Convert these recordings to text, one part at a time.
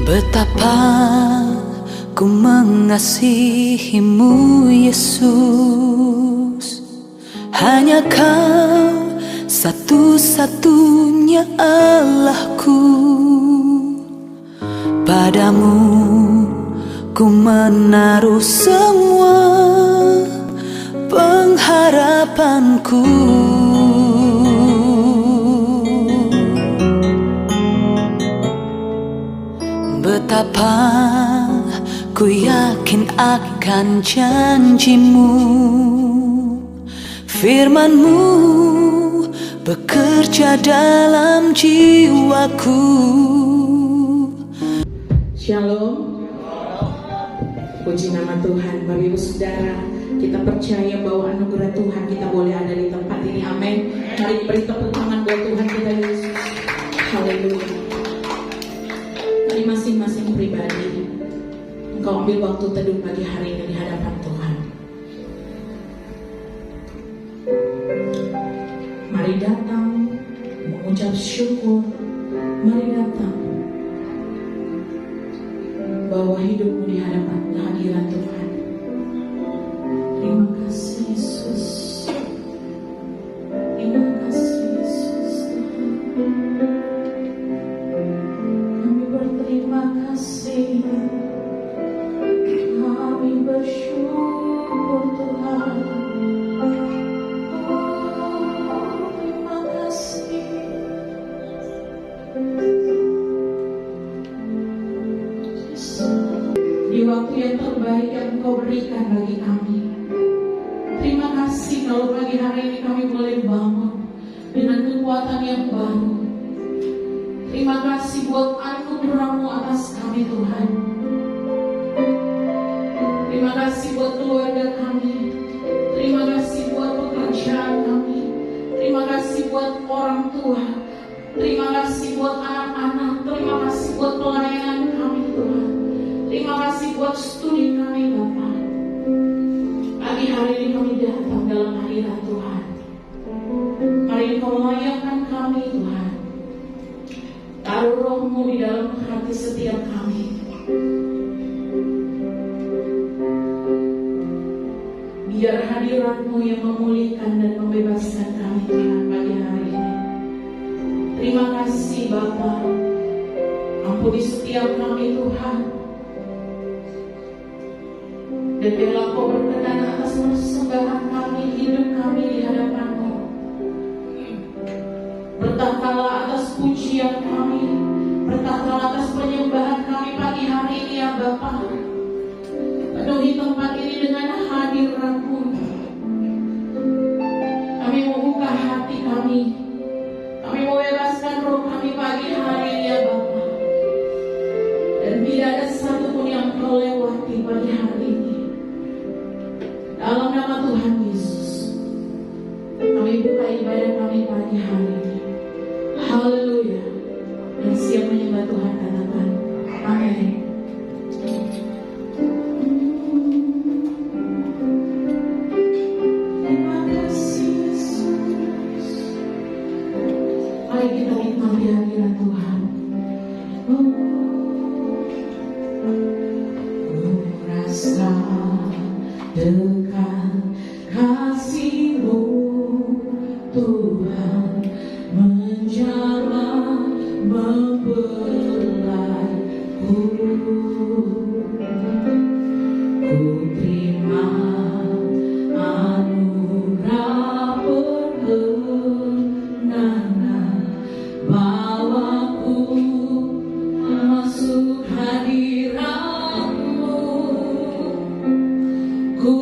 Betapa ku mengasihimu Yesus, hanya Kau satu-satunya Allahku. Padamu ku menaruh semua pengharapanku. Betapa ku yakin akan janjimu, firman-Mu bekerja dalam jiwaku. Shalom. Puji nama Tuhan. Bapak Ibu Saudara, kita percaya bahwa anugerah Tuhan kita boleh ada di tempat ini. Amin. Mari beri tepuk tangan buat Tuhan kita Yesus. Haleluya. Mari masing-masing pribadi engkau ambil waktu teduh pagi hari ini di hadapan Tuhan. Mari datang mengucap syukur. Mari datang bawa hidupmu di hadapan kehadiran Tuhan. Terima kasih Yesus. Terima kasih Yesus Tuhan. Kami berterima kasih. Kami bersyukur Tuhan. Oh, terima kasih. Di waktu yang terbaik yang Engkau berikan bagi kami. Terima kasih kalau pagi hari ini kami boleh bangun dengan kekuatan yang baru. Terima kasih buat anugerah-Mu atas kami Tuhan. Terima kasih buat keluarga kami. Terima kasih buat pekerjaan kami. Terima kasih buat orang tua. Terima kasih buat anak-anak. Terima kasih buat pelayanan kami Tuhan. Terima kasih buat studi kami Bapak. Pagi hari ini kami datang dalam hadirat Tuhan. Mari Engkau melayakkan kami Tuhan. Taruh Roh-Mu di dalam hati setiap kami. Biar hadirat-Mu yang memulihkan dan membebaskan kami Tuhan pagi hari ini. Terima kasih Bapa. Ampuni setiap kami Tuhan. Dan biarlah Kau berkenan atas persembahan kami, hidup kami di hadapan-Mu. Bertahtalah atas pujian kami, bertahtalah atas penyembahan kami pagi hari ini ya Bapa. Penuhi tempat ini dengan hadirat-Mu. Kami mau buka hati kami. Kami mau bebaskan roh kami pagi hari ini ya Bapa. Dan tidak ada satupun yang Kau lewati pagi hari ini. Dalam nama Tuhan Yesus, kami buka ibadah kami pagi hari ini. Haleluya. Dan siap menyembah Tuhan katakan amin. Terima kasih Yesus. Mari kita nikmati hadirat Tuhan. Rasa dekat kasih-Mu Tuhan menjamah membelaiku. Ku terima anugerah perkenangan, bawaku masuk hadirat-Mu. Ku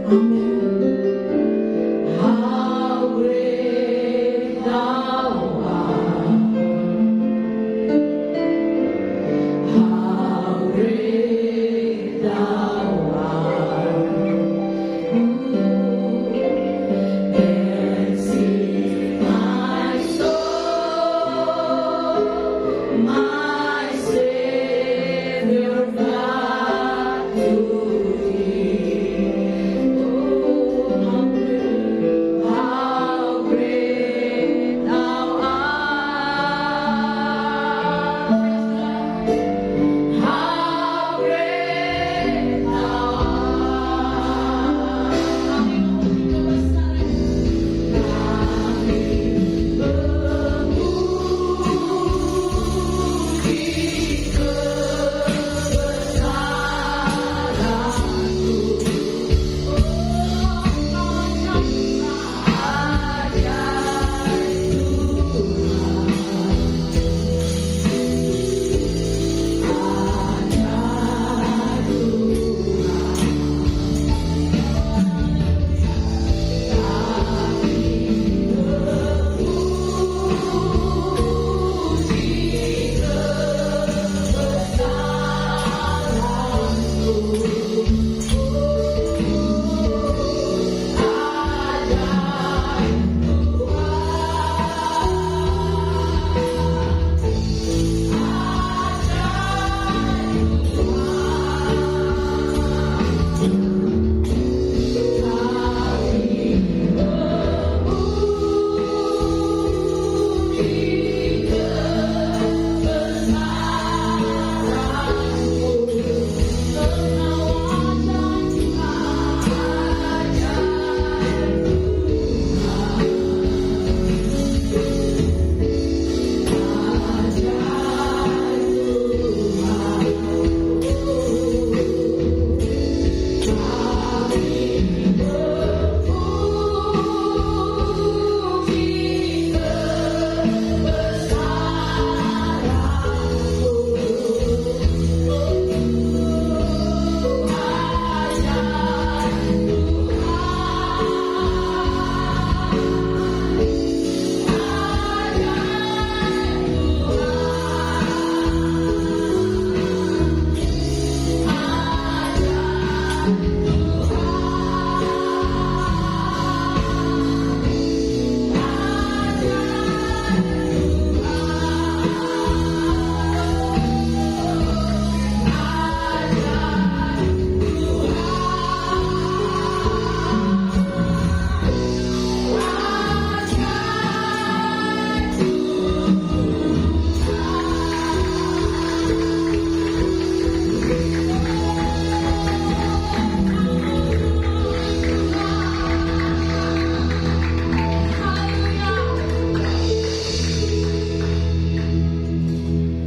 Amin. How great thou art. How great thou art. Then sing my soul, my Savior God to thee. Oh, how great thou art. How great thou art.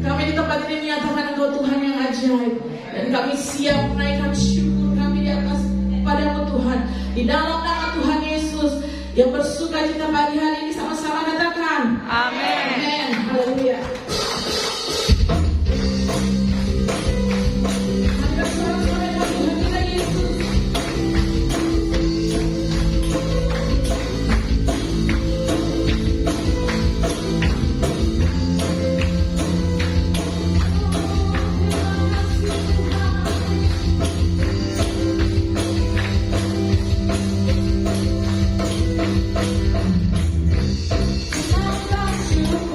Kami memuji dan kami siap menaikkan syukur kami di atas padamu Tuhan. Di dalam nama Tuhan Yesus yang bersuka cita pagi hari ini, sama-sama katakan amin. Amin. Haleluya. Angkat suara-suara dalam Tuhan kita Yesus. Terima kasih Tuhan.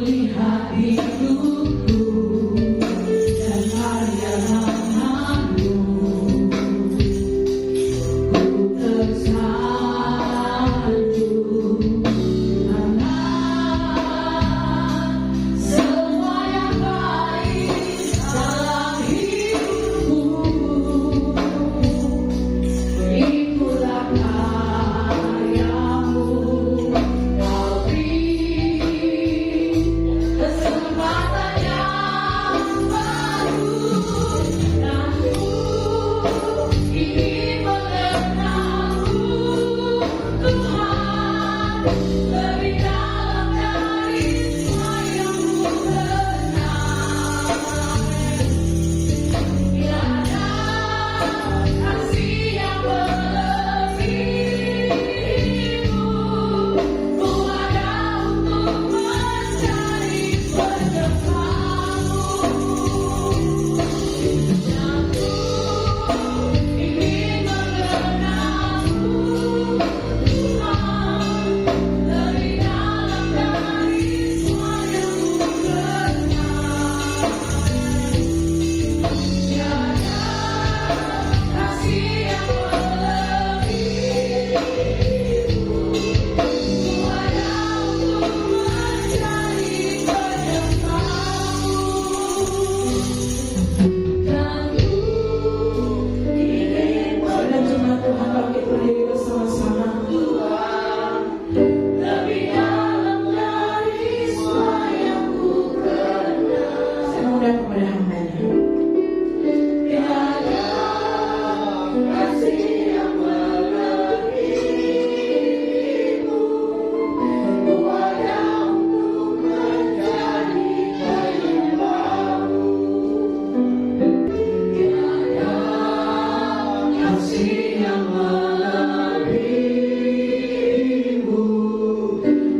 lihat hidupku dan perjalananmu, ku tersanjung karena semua yang baik dalam hidupku. Itulah karyamu, kau beri kesempatan yang baru, dan ku ingin mengenalmu, Tuhan, lebih dalam dari semua yang ku kenal. Tiada kasih yang melebihimu, ku ada untuk mencari penyebabmu. Dan ku ingin mengenalmu, Tuhan, lebih dalam dari semua yang ku kenal. Tiada kasih yang melebihimu, ku ada untuk mencari penyebabmu. Dan ku ingin pada jemaat Tuhan bangkit berdiri bersama-sama. Tuhan, lebih dalam dari semua yang ku kenal. Saya mengundang kepada hamba-Nya. Tiada kasih yang melebihimu, ku ada untuk mencari penyebabmu. Tiada kasih yang melebihimu,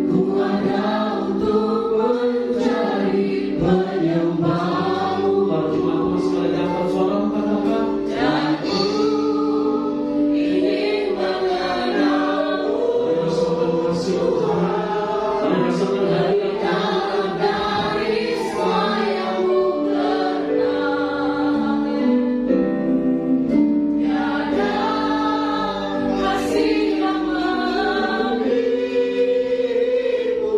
ku ada untuk mencari penyebabmu. Para jemaat sekalian, angkat suara, katakan. Dan ku ingin mengenalmu, Mari rasakan kasih Tuhan. Mari rasakan hadirat dari semua yang ku kenal. Tiada kasih yang melebihimu,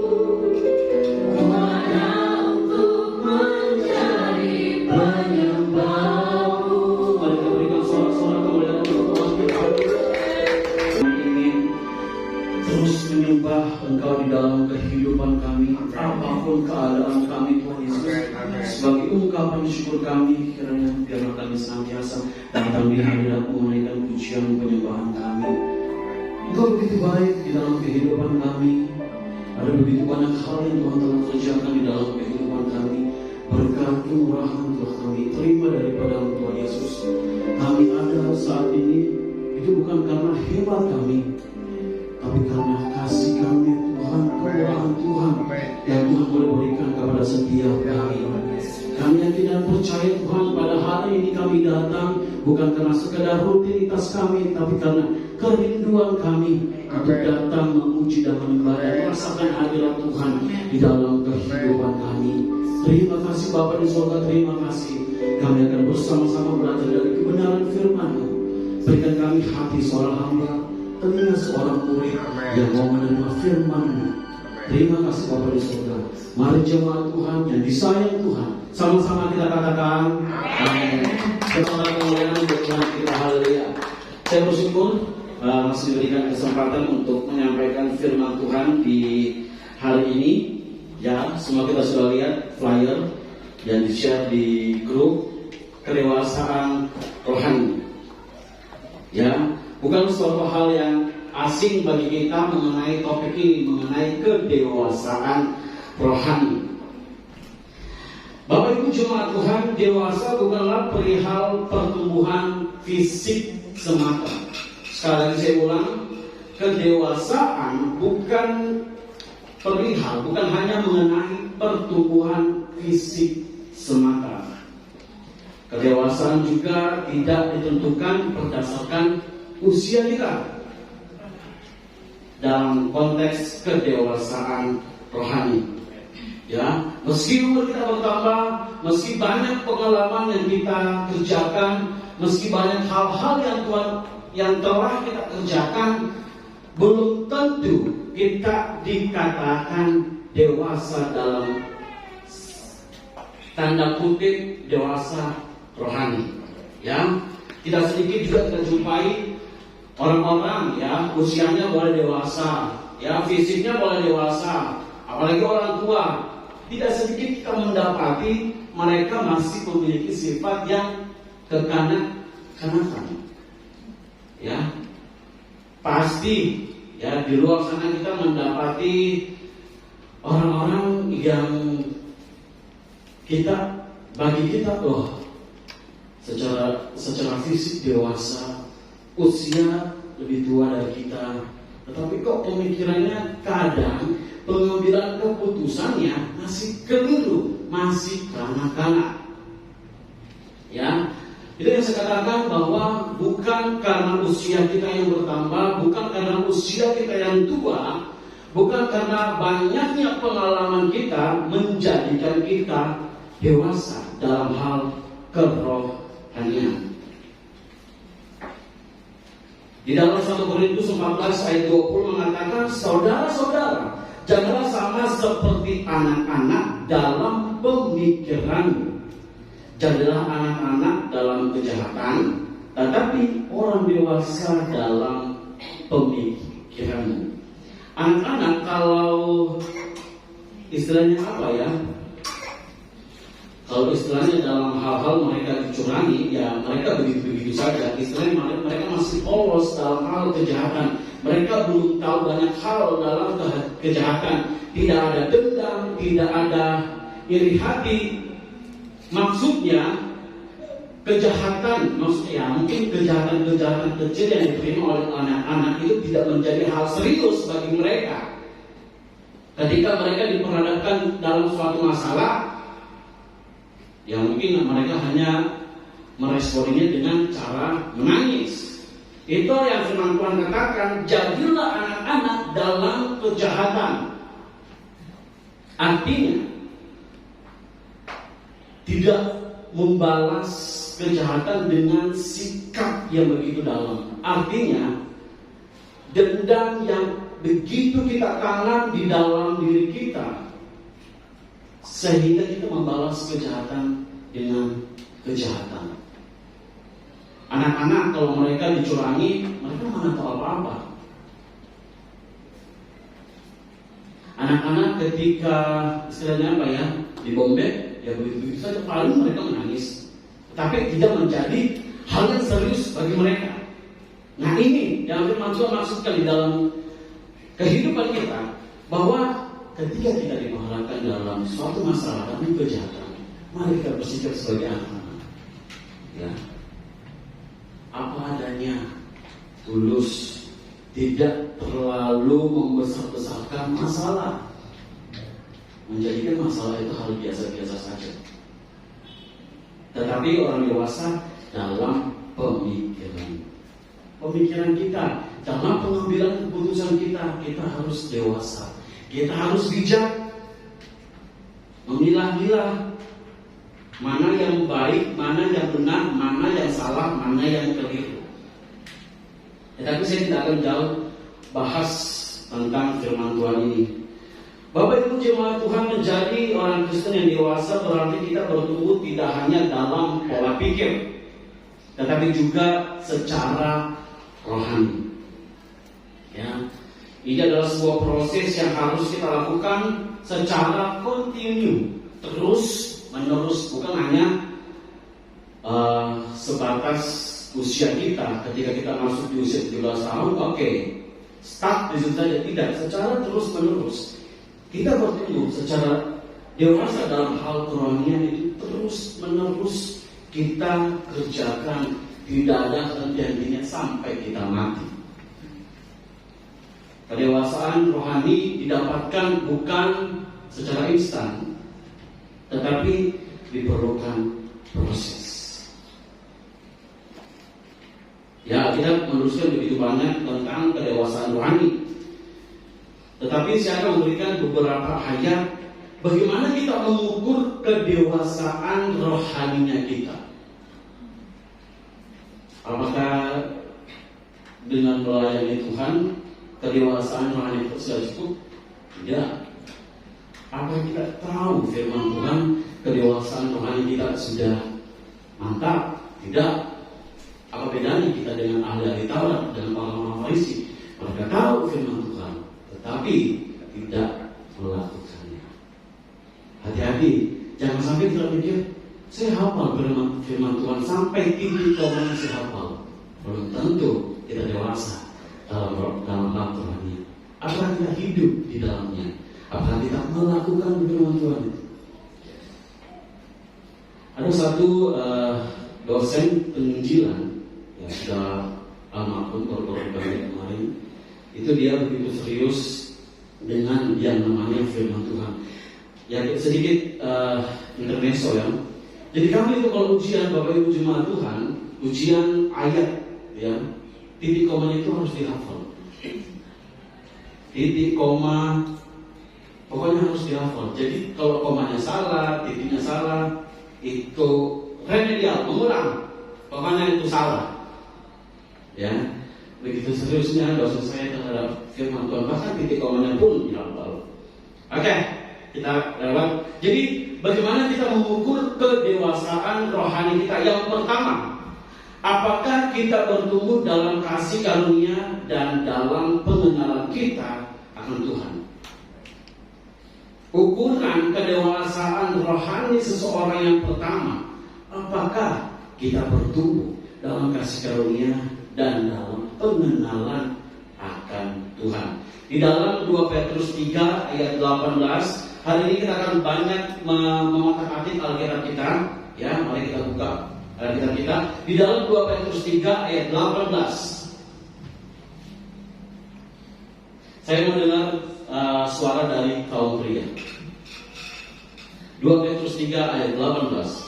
ku ada untuk mencari penyebabmu. Mari kita berikan sorak-sorak kemuliaan untuk Tuhan kita. Kami ingin terus menyembah Engkau di dalam kehidupan kami, apapun keadaan kami, Tuhan Yesus. Sebagai ungkapan syukur kami, kiranya biarlah kami senantiasa datang di hadirat-Mu menaikkan pujian penyembahan kami. Engkau begitu baik di dalam kehidupan kami. Ada begitu banyak hal yang Tuhan telah kerjakan di dalam kehidupan kami. Berkat kemurahan Tuhan kami terima daripada Tuhan Yesus. Kami ada saat ini itu bukan karena hebat kami, tapi karena kasih kami Tuhan, kemurahan Tuhan yang Tuhan boleh berikan kepada setiap kami. Kami yang tidak percaya Tuhan, pada hari ini kami datang bukan karena sekedar rutinitas kami, tapi karena kerinduan kami untuk datang memuji dan menyembah dan merasakan hadirat Tuhan di dalam kehidupan kami. Terima kasih Bapa di surga, terima kasih. Kami akan bersama-sama belajar dari kebenaran firman-Mu. Berikan kami hati seorang hamba, telinga seorang murid yang mau menerima firman-Mu. Terima kasih Bapa di surga. Mari jemaat Tuhan yang disayang Tuhan, sama-sama kita katakan amin. Kita kemuliaan untuk Tuhan kita, haleluya. Saya bersyukur masih diberikan kesempatan untuk menyampaikan firman Tuhan di hari ini. Ya, semua kita sudah lihat flyer yang di-share di grup kedewasaan rohani. Ya, bukan suatu hal yang asing bagi kita mengenai topik ini, mengenai kedewasaan rohani. Bapak Ibu jemaat Tuhan, dewasa bukanlah perihal pertumbuhan fisik semata. Sekali lagi saya ulang, kedewasaan bukan hanya mengenai pertumbuhan fisik semata. Kedewasaan juga tidak ditentukan berdasarkan usia kita. Dalam konteks kedewasaan rohani, ya, Meski umur kita bertambah, meski banyak pengalaman yang kita kerjakan, meski banyak hal-hal yang telah kita kerjakan, belum tentu kita dikatakan dewasa dalam tanda kutip dewasa rohani. Ya, tidak sedikit juga kita jumpai orang-orang ya usianya boleh dewasa, ya fisiknya boleh dewasa, apalagi orang tua. Tidak sedikit kita mendapati mereka masih memiliki sifat yang kekanak-kanakan. Ya, pasti ya di luar sana kita mendapati orang-orang yang bagi kita secara fisik dewasa, usia lebih tua dari kita, tetapi kok pemikirannya kadang pengambilan keputusannya masih keliru, masih kanak-kanak. Ya, itu yang saya katakan bahwa bukan karena usia kita yang bertambah, bukan karena usia kita yang tua, bukan karena banyaknya pengalaman kita menjadikan kita dewasa dalam hal kerohanian. Di dalam 1 Korintus 14 ayat 20 mengatakan, saudara-saudara, janganlah sama seperti anak-anak dalam pemikiranmu. Jadilah anak-anak dalam kejahatan, tetapi orang dewasa dalam pemikiranmu. Anak-anak kalau istilahnya apa ya? Kalau istilahnya dalam hal-hal mereka dicurangi, ya mereka begitu-begitu saja. Istilahnya mereka masih polos dalam hal kejahatan. Mereka belum tahu banyak hal dalam kejahatan. Tidak ada dendam, tidak ada iri hati. Maksudnya kejahatan, maksudnya mungkin kejahatan-kejahatan kecil yang diterima oleh anak-anak itu tidak menjadi hal serius bagi mereka. Ketika mereka diperhadapkan dalam suatu masalah, ya mungkin mereka hanya meresponinya dengan cara menangis. Itu yang firman Tuhan katakan, jadilah anak-anak dalam kejahatan. Artinya tidak membalas kejahatan dengan sikap yang begitu dalam. Artinya dendam yang begitu kita tanam di dalam diri kita, sehingga kita membalas kejahatan dengan kejahatan. Anak-anak kalau mereka dicurangi, mereka mana tahu apa-apa. Anak-anak ketika istilahnya apa ya, dibombek, ya begitu saja paling mereka menangis, tapi tidak menjadi hal yang serius bagi mereka. Nah ini yang firman Tuhan maksudkan di dalam kehidupan kita, bahwa ketika kita diperhadapkan dalam suatu masalah dan kejahatan, mari kita bersikap sebagai anak-anak, ya, apa adanya, tulus, tidak terlalu membesar-besarkan masalah, menjadikan masalah itu hal biasa-biasa saja. Tetapi orang dewasa dalam pemikiran kita, dalam pengambilan keputusan kita harus dewasa. Kita harus bijak, memilah-milah mana yang baik, mana yang benar, mana yang salah, mana yang keliru. Tetapi saya tidak akan jauh bahas tentang firman Tuhan ini. Bapak Ibu jemaat Tuhan, menjadi orang Kristen yang dewasa berarti kita bertumbuh tidak hanya dalam pola pikir, tetapi juga secara rohani. Ya, ini adalah sebuah proses yang harus kita lakukan secara kontinu, terus menerus, bukan hanya sebatas usia kita. Ketika kita masuk di usia 17 tahun, oke, start di situ saja. Tidak, secara terus menerus kita bertumbuh secara dewasa dalam hal kerohanian itu terus menerus kita kerjakan, tidak ada henti-hentinya sampai kita mati. Kedewasaan rohani didapatkan bukan secara instan, tetapi diperlukan proses. Ya, kita meneruskan begitu banyak tentang kedewasaan rohani, tetapi saya akan memberikan beberapa ayat bagaimana kita mengukur kedewasaan rohaninya kita? Apakah dengan melayani Tuhan kedewasaan rohani itu sudah cukup? Tidak. Apakah kita tahu firman Tuhan, kedewasaan rohani kita sudah mantap? Tidak. Apa bedanya kita dengan ahli Taurat, dengan orang-orang Farisi? Mereka tahu firman Tuhan, tetapi tidak melakukannya. Hati-hati, jangan sampai kita pikir, saya hafal firman Tuhan sampai titik komanya saya hafal. Belum tentu kita dewasa dalam hal rohani. Apakah kita hidup di dalamnya? Apakah kita melakukan firman Tuhan itu? Ada satu dosen penginjilan yang sudah almarhum baru kemarin. Itu dia begitu serius dengan yang namanya firman Tuhan. Ya sedikit intermezzo ya. Jadi kami itu kalau ujian Bapak Ibu Jemaat Tuhan, ujian ayat ya, titik komanya itu harus dihafal. Titik koma pokoknya harus dihafal. Jadi kalau komanya salah, titiknya salah, itu remedial, mengulang. Pokoknya itu salah. Ya. Begitu seriusnya dosen saya terhadap firman Tuhan, bahkan titik komanya pun dihafal. Oke, kita lewat. Jadi bagaimana kita mengukur kedewasaan rohani kita? Yang pertama, apakah kita bertumbuh dalam kasih karunia dan dalam pengenalan kita akan Tuhan? Ukuran kedewasaan rohani seseorang yang pertama, apakah kita bertumbuh dalam kasih karunia dan dalam pengenalan akan Tuhan. Di dalam 2 Petrus 3 ayat 18, hari ini kita akan banyak mengotak-atik Alkitab kita. Ya, mari kita buka Alkitab kita. Di dalam 2 Petrus 3 ayat 18. Saya mau dengar suara dari kaum pria. 2 Petrus 3 ayat 18.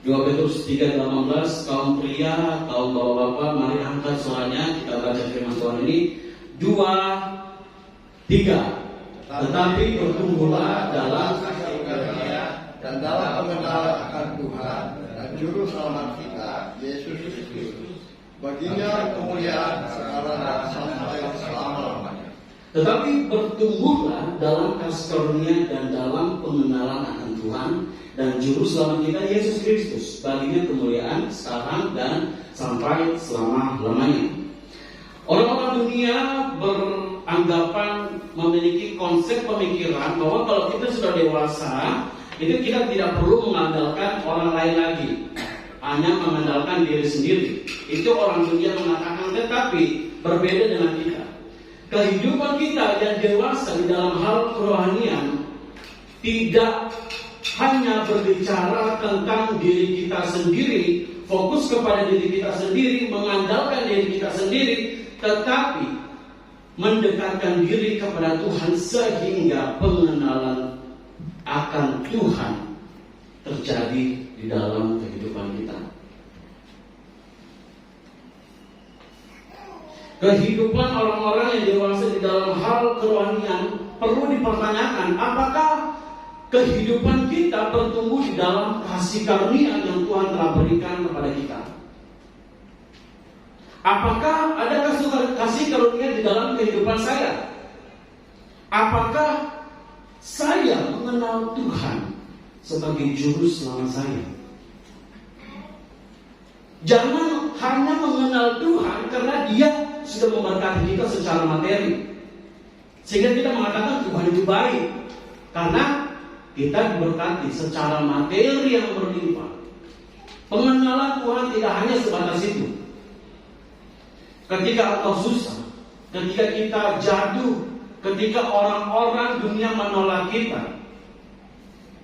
2 Petrus 3:18, kaum pria, kaum bapak-bapak, mari angkat suaranya, kita baca firman Tuhan ini. 2, 3. Tetapi bertumbuhlah dalam kasih karunia dan dalam pengenalan akan Tuhan dan juru selamat kita, Yesus Kristus. Baginya kemuliaan sekarang dan sampai selama-lamanya. Tetapi bertumbuhlah dalam kasih karunia dan dalam pengenalan akan Tuhan dan juru selamat kita Yesus Kristus. Baginya kemuliaan sekarang dan sampai selama-lamanya. Orang-orang dunia beranggapan memiliki konsep pemikiran bahwa kalau kita sudah dewasa, itu kita tidak perlu mengandalkan orang lain lagi, hanya mengandalkan diri sendiri. Itu orang dunia mengatakan, tetapi berbeda dengan kita. Kehidupan kita yang dewasa di dalam hal kerohanian tidak hanya berbicara tentang diri kita sendiri, fokus kepada diri kita sendiri, mengandalkan diri kita sendiri, tetapi mendekatkan diri kepada Tuhan sehingga pengenalan akan Tuhan terjadi di dalam kehidupan kita. Kehidupan orang-orang yang dewasa di dalam hal kerohanian perlu dipertanyakan, apakah kehidupan kita bertumbuh di dalam kasih karunia yang Tuhan telah berikan kepada kita? Apakah ada kasih karunia di dalam kehidupan saya? Apakah saya mengenal Tuhan sebagai juru selamat saya? Jangan hanya mengenal Tuhan karena Dia sudah memberkati kita secara materi, sehingga kita mengatakan Tuhan itu baik, karena kita diberkati secara materi yang berlimpah. Pengenalan Tuhan tidak hanya sebatas itu. Ketika engkau susah, ketika kita jatuh, ketika orang-orang dunia menolak kita,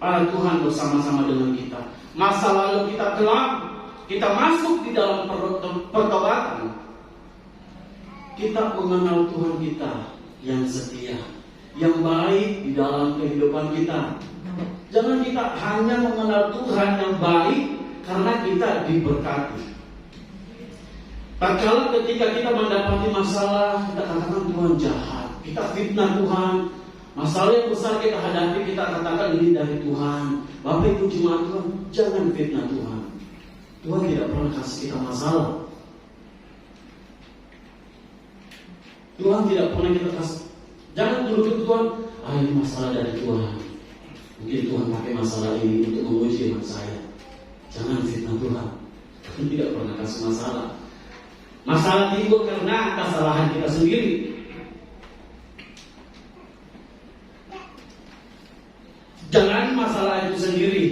Tuhan bersama-sama dengan kita. Masa lalu kita kelam, kita masuk di dalam pertobatan. Kita mengenal Tuhan kita yang setia, yang baik di dalam kehidupan kita. Jangan kita hanya mengenal Tuhan yang baik karena kita diberkati. tatkala ketika kita mendapati masalah, kita katakan Tuhan jahat, kita fitnah Tuhan. Masalah yang besar kita hadapi, kita katakan ini dari Tuhan. Bapak Ibu jemaat Tuhan, jangan fitnah Tuhan. Tuhan tidak pernah kasih kita masalah. Tuhan tidak pernah kita kasih. Jangan menuntut Tuhan, ini masalah dari Tuhan. Mungkin Tuhan pakai masalah ini untuk menguji iman saya. Jangan fitnah Tuhan. Tuhan tidak pernah kasih masalah. Masalah timbul karena kesalahan kita sendiri. Jangan masalah itu sendiri,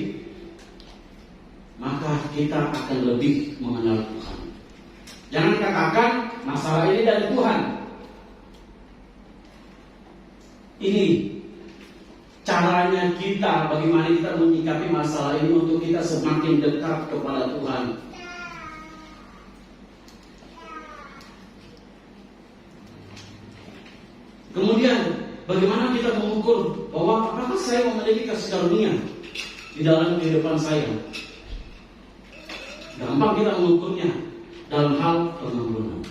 maka kita akan lebih mengenal Tuhan. Jangan katakan masalah ini dari Tuhan. Ini caranya kita, bagaimana kita menyikapi masalah ini untuk kita semakin dekat kepada Tuhan. Kemudian bagaimana kita mengukur bahwa apakah saya memiliki kasih karunia di dalam kehidupan saya? Gampang kita mengukurnya dalam hal pengampunan.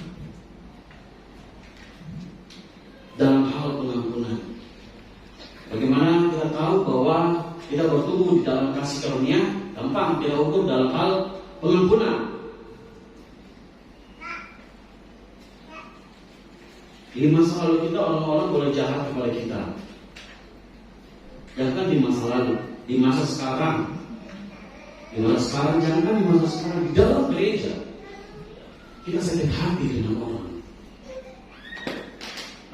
Dalam hal pengampunan. Bagaimana kita tahu bahwa kita bertumbuh di dalam kasih karunia? Gampang kita ukur dalam hal pengampunan. Di masa lalu kita orang-orang boleh jahat kepada kita. Jangan di masa lalu, di masa sekarang. Di masa sekarang, jangan di masa sekarang. Di dalam gereja kita sakit hati dengan orang.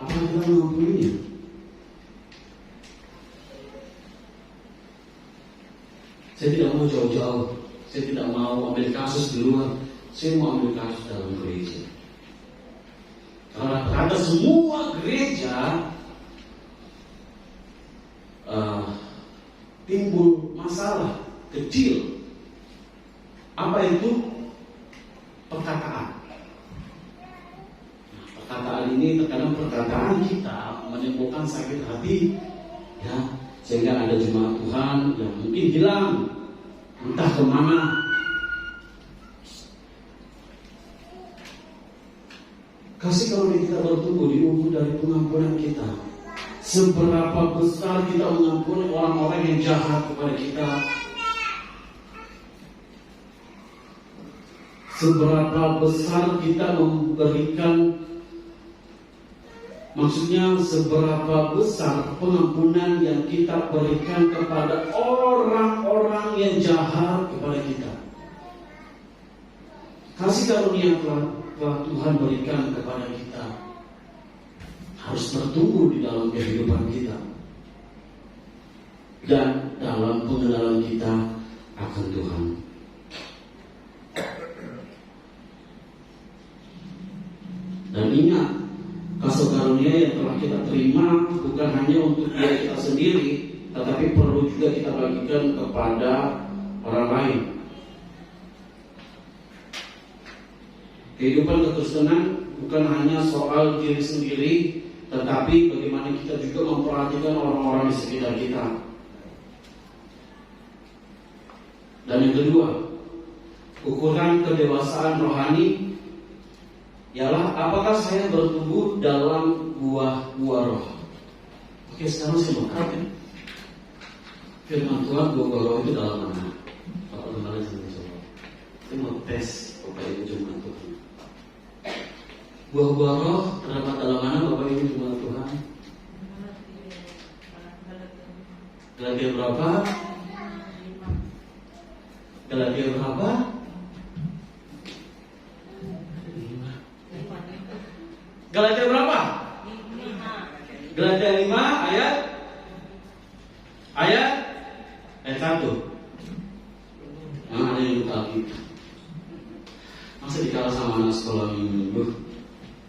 Apa kita mengampuninya? Saya tidak mau jauh-jauh. Saya tidak mau ambil kasus di luar. Saya mau ambil kasus dalam gereja. Karena kata semua gereja timbul masalah kecil. Apa itu? Perkataan. Perkataan ini terkadang perkataan kita menimbulkan sakit hati, ya, sehingga ada jemaat Tuhan yang mungkin hilang entah kemana. Kasih karunia kita bertumbuh diukur dari pengampunan kita. Seberapa besar kita mengampuni orang-orang yang jahat kepada kita, seberapa besar kita memberikan, maksudnya seberapa besar pengampunan yang kita berikan kepada orang-orang yang jahat kepada kita. Kasih karunia telah Tuhan berikan kepada kita harus bertumbuh di dalam kehidupan kita dan dalam pengenalan kita akan Tuhan. Dan ingat, kasih karunia yang telah kita terima bukan hanya untuk diri kita sendiri, tetapi perlu juga kita bagikan kepada orang lain. Kehidupan kekristenan bukan hanya soal diri sendiri, tetapi bagaimana kita juga memperhatikan orang-orang di sekitar kita. Dan yang kedua, ukuran kedewasaan rohani ialah apakah saya bertumbuh dalam buah-buah roh. Oke, sekarang saya mau katakan firman Tuhan, buah-buah roh itu dalam mana? Bapak kembali sama-sama. Saya mau tes Bapak Ibu jemaat Tuhan. Buah-buah roh terdapat dalam mana Bapak Ibu jemaat Tuhan? Galatia berapa? Galatia berapa? 5. Galatia berapa? 5. Galatia 5 ayat 1. Ada yang lupa kita. Masa dikalah sama anak sekolah minggu?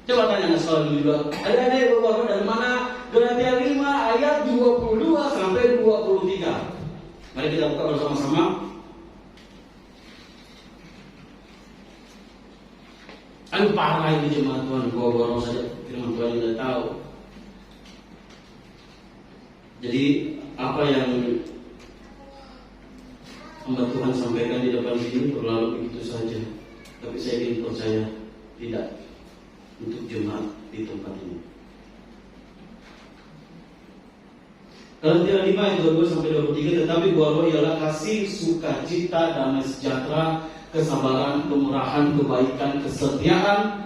Coba tanya anak sekolah minggu. Ada buah-buah dari mana? Galatia 5 ayat 22 sampai 23. Mari kita buka bersama-sama. Aduh, parah ini jemaat Tuhan, buah-buah roh saja firman Tuhan tidak tahu. Jadi apa yang hamba Tuhan sampaikan di depan sini berlalu begitu saja. Tapi saya ingin percaya Tidak. Untuk jemaat di tempat ini. Korintian 5 ayat 22-23, tetapi buah roh ialah kasih, sukacita, damai sejahtera, kesabaran, kemurahan, kebaikan, kesetiaan,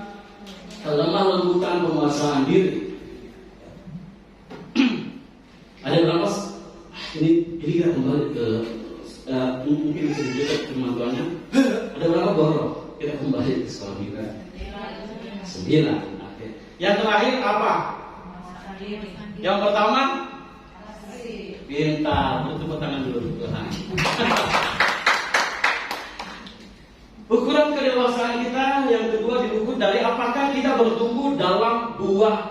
kelemah lembutan, penguasaan diri. Ada berapa? Ini kita kembali ke mungkin sedikit firman Tuhannya. Ada berapa buah roh? Kita kembali ke sekolah kita. 9. Oke. Yang terakhir apa? Yang pertama, pintar. Tepuk tangan dulu. Ukuran kedewasaan kita yang kedua diukur dari apakah kita bertumbuh dalam buah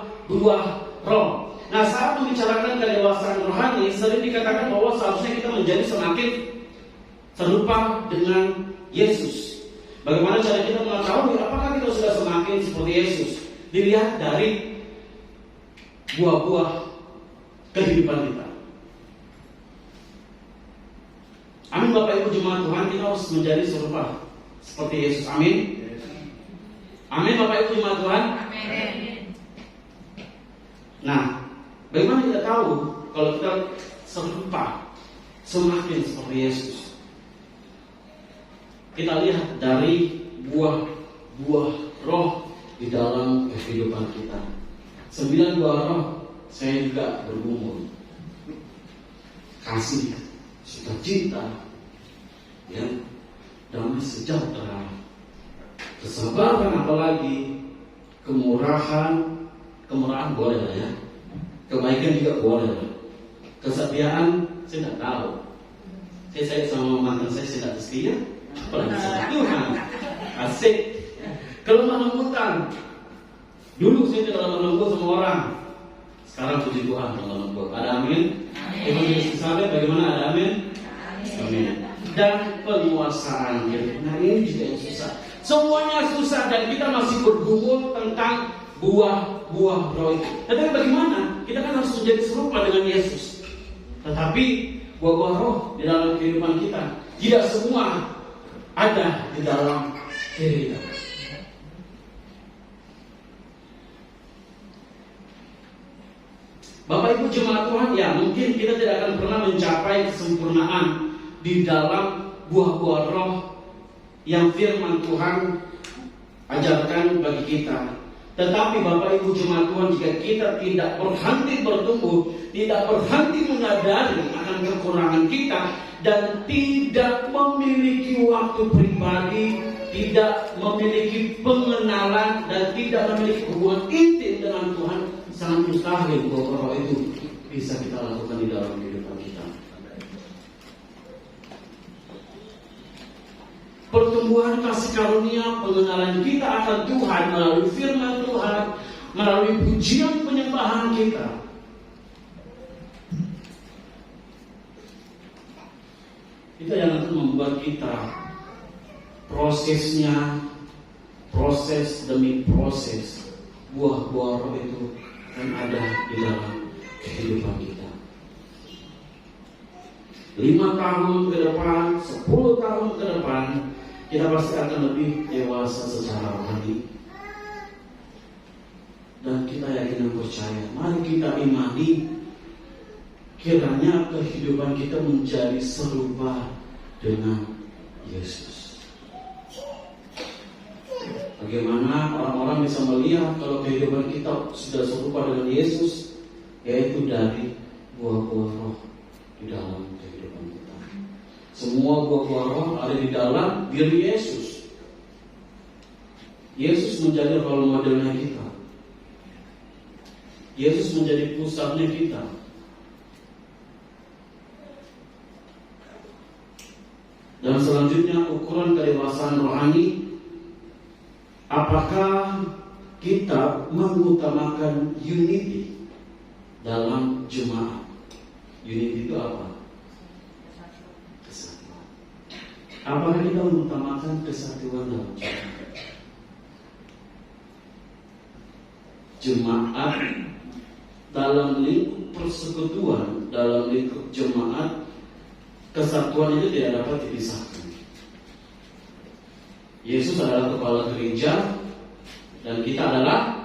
roh. Nah, saat membicarakan kedewasaan rohani, sering dikatakan bahwa seharusnya kita menjadi semakin serupa dengan Yesus. Bagaimana cara kita mengetahui apakah kita sudah semakin seperti Yesus? Dilihat dari buah-buah kehidupan kita. Amin, Bapak Ibu jemaat Tuhan, kita harus menjadi serupa seperti Yesus. Amin. Amin, Bapak Ibu jemaat Tuhan. Amin. Nah, bagaimana kita tahu kalau kita serupa semakin seperti Yesus? Kita lihat dari buah roh di dalam kehidupan kita. 9 buah roh saya juga bergumul. Kasih, sukacita, ya, damai sejahtera, kesabaran, apalagi kemurahan boleh lah ya, kebaikan juga boleh lah. Kesetiaan saya tidak tahu. Saya sama mantan saya tidak setia, apalagi sama Tuhan. Asik. Kelemah lembutan. Dulu saya tidak lemah lembut sama orang. Sekarang puji Tuhan lemah lembut. Ada amin? Evangelis Isabel bagaimana? Ada amin? Amin. Dan penguasaan diri. Nah, ini juga yang susah. Semuanya susah dan kita masih bergumul tentang buah roh itu. Tetapi bagaimana? Kita kan harus menjadi serupa dengan Yesus. Tetapi buah roh di dalam kehidupan kita tidak semua ada di dalam diri kita. Bapak Ibu jemaat Tuhan, ya mungkin kita tidak akan pernah mencapai kesempurnaan di dalam buah-buah roh yang firman Tuhan ajarkan bagi kita. Tetapi Bapak Ibu jemaat Tuhan, jika kita tidak berhenti bertumbuh, tidak berhenti menyadari akan kekurangan kita, dan tidak memiliki waktu pribadi, tidak memiliki pengenalan, dan tidak memiliki hubungan intim dengan Tuhan, sangat mustahil bahwa roh itu bisa kita lakukan di dalam kehidupan kita. Pertumbuhan kasih karunia, pengenalan kita akan Tuhan melalui firman Tuhan, melalui pujian penyembahan kita. Itu yang akan membuat kita proses demi proses, buah-buah roh itu akan ada di dalam kehidupan kita. 5 tahun ke depan, 10 tahun ke depan, kita pasti akan lebih dewasa secara rohani. Dan kita yakin dan percaya, mari kita imani, kiranya kehidupan kita menjadi serupa dengan Yesus. Bagaimana orang-orang bisa melihat kalau kehidupan kita sudah serupa dengan Yesus? Yaitu dari buah-buah roh di dalam kehidupan kita. Semua buah-buah roh ada di dalam diri Yesus. Yesus menjadi role modelnya kita. Yesus menjadi pusatnya kita. Dan selanjutnya ukuran kedewasaan rohani, apakah kita mengutamakan unity dalam jemaat? Unity itu apa? Kesatuan. Apakah kita mengutamakan kesatuan dalam jemaat? Jemaat dalam lingkup persekutuan, dalam lingkup jemaat, kesatuan itu tidak dapat dipisahkan. Yesus adalah kepala gereja, Dan kita adalah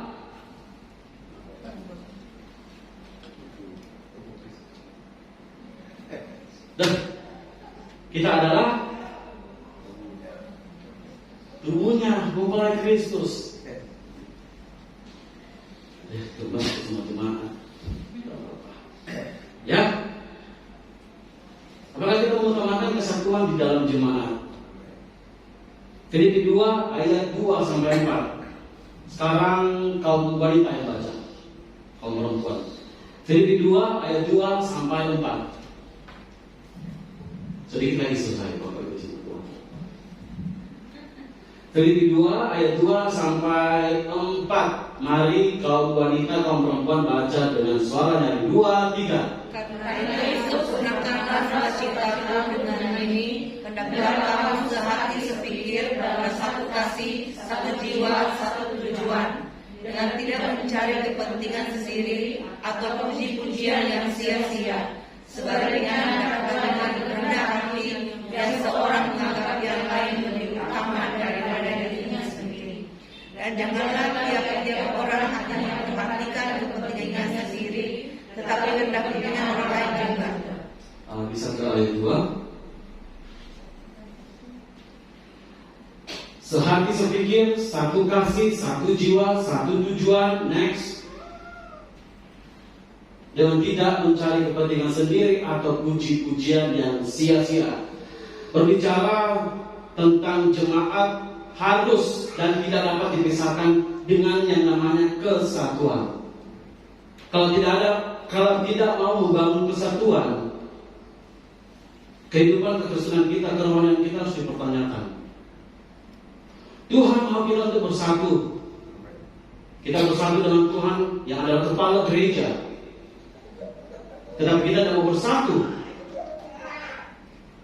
tubuhnya, mempelai Kristus. Coba semua ya. Apakah kita mengutamakan kesatuan di dalam jemaat? Filipi 2 ayat 2 sampai 4. Sekarang kaum wanita yang baca, kaum perempuan. Filipi 2 ayat 2 sampai 4. Sedikit lagi selesai Bapak Ibu semua. Filipi 2 ayat 2 sampai 4. Mari kaum wanita, kaum perempuan baca dengan suara dari 2, 3. Karena itu senangkanlah sukacitaku dengan ini, hendaklah kamu sehati sepikir dalam satu kasih, satu jiwa, satu tujuan, dengan tidak mencari kepentingan sendiri atau puji-pujian yang sia-sia. Sebaliknya hendaklah dengan rendah hati dan seorang menganggap yang lain lebih utama daripada dirinya sendiri. Dan janganlah tiap-tiap orang hanya memperhatikan kepentingannya sendiri, tetapi rendah hatinya orang lain juga. Bisa ke ayat 2. Sehati sepikir, satu kasih, satu jiwa, satu tujuan. Next. Dengan tidak mencari kepentingan sendiri atau puji-pujian yang sia-sia. Berbicara tentang jemaat harus dan tidak dapat dipisahkan dengan yang namanya kesatuan. Kalau tidak mau membangun kesatuan, kehidupan kekristenan kita, kerohanian kita harus dipertanyakan. Tuhan mau kita untuk bersatu. Kita bersatu dengan Tuhan yang adalah kepala gereja. Tetapi kita tidak mau bersatu.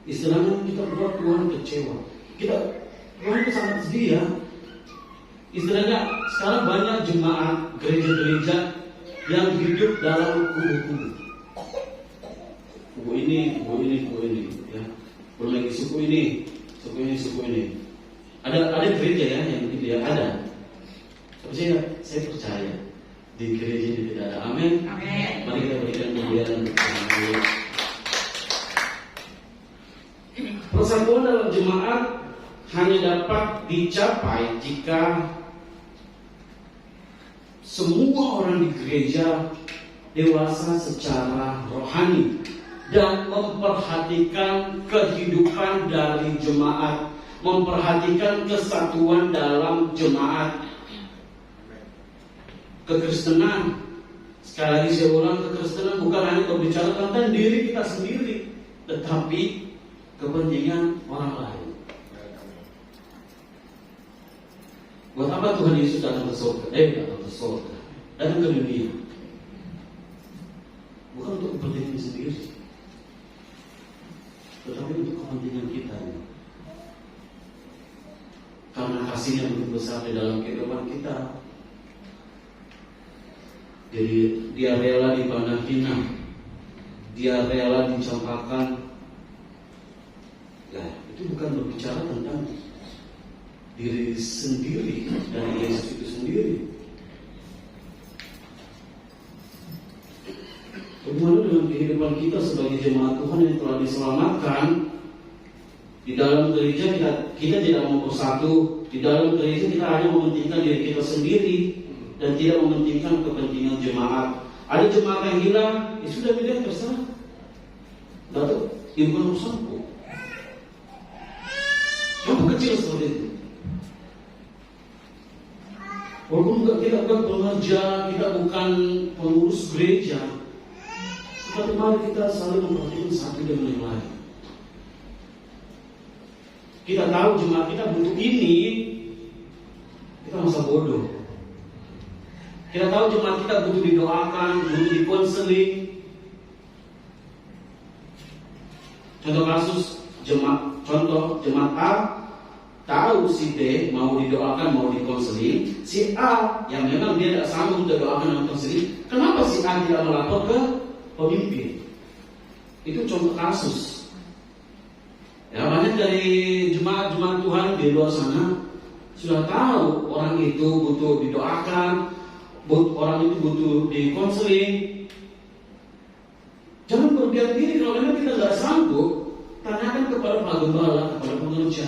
Istilahnya kita buat Tuhan kecewa. Tuhan itu sangat sedih ya. Istilahnya sekarang banyak jemaat gereja-gereja yang hidup dalam kubu-kubu. Kubu ini, ya. Belum lagi suku ini. Ada gereja ya yang begitu ya, ada. Tapi saya percaya di gereja ini tidak ada. Amin. Mari kita berikan kemuliaan untuk Tuhan. Persatuan dalam jemaat hanya dapat dicapai jika semua orang di gereja dewasa secara rohani dan memperhatikan kehidupan dari jemaat, memperhatikan kesatuan dalam jemaat. Kekristenan, sekali lagi saya ulang, kekristenan bukan hanya berbicara tentang diri kita sendiri, tetapi kepentingan orang lain. Buat apa Tuhan Yesus datang ke surga? Datang ke dunia. Bukan untuk kepentingan sendiri, tetapi untuk kepentingan kita. Karena kasihnya begitu besar di dalam kehidupan kita. Jadi dia rela dipandang hina, dia rela dicampakkan. Nah, itu bukan berbicara tentang diri sendiri dan Yesus itu sendiri. Bagaimana dengan kehidupan kita sebagai jemaat Tuhan yang telah diselamatkan? Di dalam gereja kita tidak mau bersatu. Di dalam gereja kita hanya mementingkan diri kita sendiri dan tidak mementingkan kepentingan jemaat. Ada jemaat yang hilang, ya sudah beda terserah. Datuk, ibu bukan urusanku. Contoh kecil seperti itu. Walaupun kita bukan pengerja, kita bukan pengurus gereja, tetapi mari kita saling memperhatikan satu dengan yang lain. Kita tahu jemaat kita butuh ini, kita masa bodoh. Kita tahu jemaat kita butuh didoakan, butuh dikonseling. Contoh jemaat A tahu si B mau didoakan, mau dikonseling. Si A yang memang dia tidak sanggup untuk doakan dan konseling, kenapa si A tidak melapor ke pemimpin? Itu contoh kasus. Ya, banyak dari jemaat Tuhan di luar sana sudah tahu orang itu butuh didoakan, orang itu butuh dikonseling. Jangan berdiam diri. Kalau memang kita nggak sanggup, tanyakan kepada Pak Gembala, kepada pengerja.